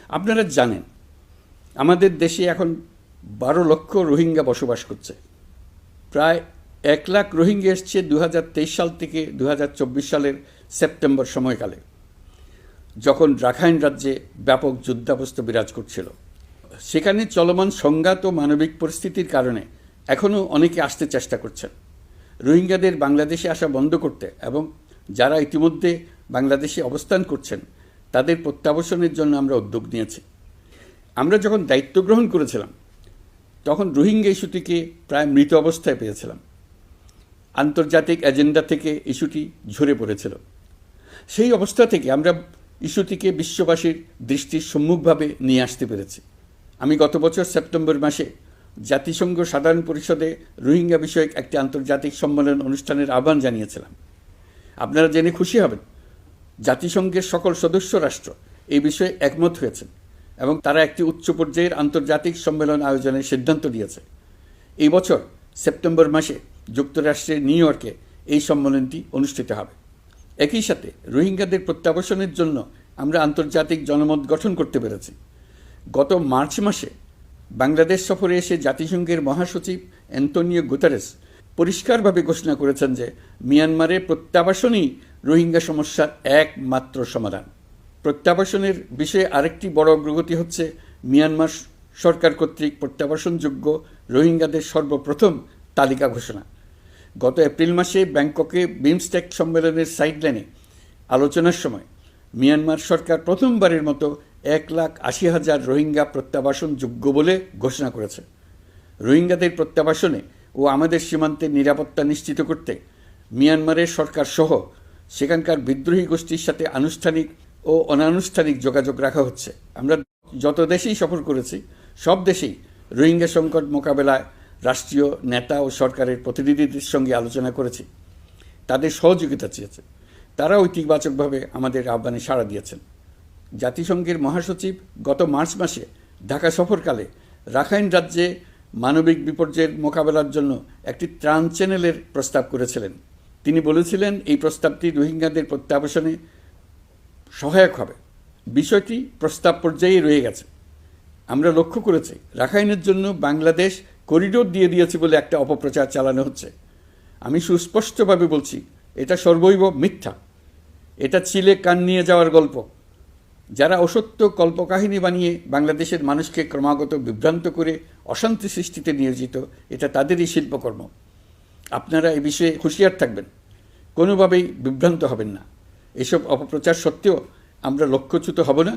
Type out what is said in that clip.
আপনারা জানেন আমাদের দেশে এখন 12 লক্ষ রোহিঙ্গা বসবাস করছে। প্রায় 1 লাখ রোহিঙ্গা এসছে 2023 সাল থেকে 2024 সালের সেপ্টেম্বর সময়কালে, যখন রাখাইন রাজ্যে ব্যাপক যুদ্ধাবস্থা বিরাজ করছিল। সেখানে চলমান সংঘাত ও মানবিক পরিস্থিতির কারণে এখনও অনেকে আসতে চেষ্টা করছেন। রোহিঙ্গাদের বাংলাদেশে আসা বন্ধ করতে এবং যারা ইতিমধ্যে বাংলাদেশে অবস্থান করছেন তাদের প্রত্যাবাসনের জন্য আমরা উদ্যোগ নিয়েছি। আমরা যখন দায়িত্ব গ্রহণ করেছিলাম তখন রোহিঙ্গা ইস্যুটিকে প্রায় মৃত অবস্থায় পেয়েছিলাম। আন্তর্জাতিক এজেন্ডা থেকে ইস্যুটি ঝরে পড়েছিল। সেই অবস্থা থেকে আমরা ইস্যুটিকে বিশ্ববাসীর দৃষ্টির সম্মুখভাবে নিয়ে আসতে পেরেছি। আমি গত বছর সেপ্টেম্বর মাসে জাতিসংঘ সাধারণ পরিষদে রোহিঙ্গা বিষয়ক একটি আন্তর্জাতিক সম্মেলন অনুষ্ঠানের আহ্বান জানিয়েছিলাম। আপনারা জেনে খুশি হবেন, জাতিসংঘের সকল সদস্য রাষ্ট্র এই বিষয়ে একমত হয়েছেন এবং তারা একটি উচ্চ পর্যায়ের আন্তর্জাতিক সম্মেলন আয়োজনের সিদ্ধান্ত নিয়েছে। এই বছর সেপ্টেম্বর মাসে যুক্তরাষ্ট্রের নিউ ইয়র্কে এই সম্মেলনটি অনুষ্ঠিত হবে। একই সাথে রোহিঙ্গাদের প্রত্যাবাসনের জন্য আমরা আন্তর্জাতিক জনমত গঠন করতে পেরেছি। গত মার্চ মাসে বাংলাদেশ সফরে এসে জাতিসংঘের মহাসচিব অ্যান্তোনিও গুতেরেস পরিষ্কারভাবে ঘোষণা করেছেন যে মিয়ানমারের প্রত্যাবাসনই রোহিঙ্গা সমস্যার একমাত্র সমাধান। প্রত্যাবাসনের বিষয়ে আরেকটি বড় অগ্রগতি হচ্ছে মিয়ানমার সরকার কর্তৃক প্রত্যাবাসনযোগ্য রোহিঙ্গাদের সর্বপ্রথম তালিকা ঘোষণা। গত এপ্রিল মাসে ব্যাংককে বিমস্টেক সম্মেলনের সাইডলাইনে আলোচনার সময় মিয়ানমার সরকার প্রথমবারের মতো 1,80,000 রোহিঙ্গা প্রত্যাবাসনযোগ্য বলে ঘোষণা করেছে। রোহিঙ্গাদের প্রত্যাবাসনে ও আমাদের সীমান্তের নিরাপত্তা নিশ্চিত করতে মিয়ানমারের সরকার সহ সেখানকার বিদ্রোহী গোষ্ঠীর সাথে আনুষ্ঠানিক ও অনানুষ্ঠানিক যোগাযোগ রাখা হচ্ছে। আমরা যত দেশেই সফর করেছি সব দেশেই রোহিঙ্গা সংকট মোকাবেলায় রাষ্ট্রীয় নেতা ও সরকারের প্রতিনিধিদের সঙ্গে আলোচনা করেছি, তাদের সহযোগিতা চেয়েছে। তারা ইতিবাচকভাবে আমাদের আহ্বানে সাড়া দিয়েছেন। জাতিসংঘের মহাসচিব গত মার্চ মাসে ঢাকা সফরকালে রাখাইন রাজ্যে মানবিক বিপর্যয়ের মোকাবেলার জন্য একটি ত্রাণ চ্যানেলের প্রস্তাব করেছিলেন। তিনি বলেছিলেন এই প্রস্তাবটি রোহিঙ্গাদের প্রত্যাবাসনে সহায়ক হবে। বিষয়টি প্রস্তাব পর্যায়ে রয়ে গেছে। আমরা লক্ষ্য করেছি রাখাইনের জন্য বাংলাদেশ করিডোর দিয়ে দিয়েছে বলে একটা অপপ্রচার চালানো হচ্ছে। আমি সুস্পষ্টভাবে বলছি, এটা সর্বৈব মিথ্যা। এটা চিলে কান নিয়ে যাওয়ার গল্প। যারা অসত্য কল্পকাহিনী বানিয়ে বাংলাদেশের মানুষকে ক্রমাগত বিভ্রান্ত করে অশান্তি সৃষ্টিতে নিয়োজিত, এটা তাদেরই শিল্পকর্ম। আপনারা এ বিষয়ে হুঁশিয়ার থাকবেন, কোনোভাবেই বিভ্রান্ত হবেন না। এসব অপপ্রচার সত্ত্বেও আমরা লক্ষ্যচ্যুত হব না।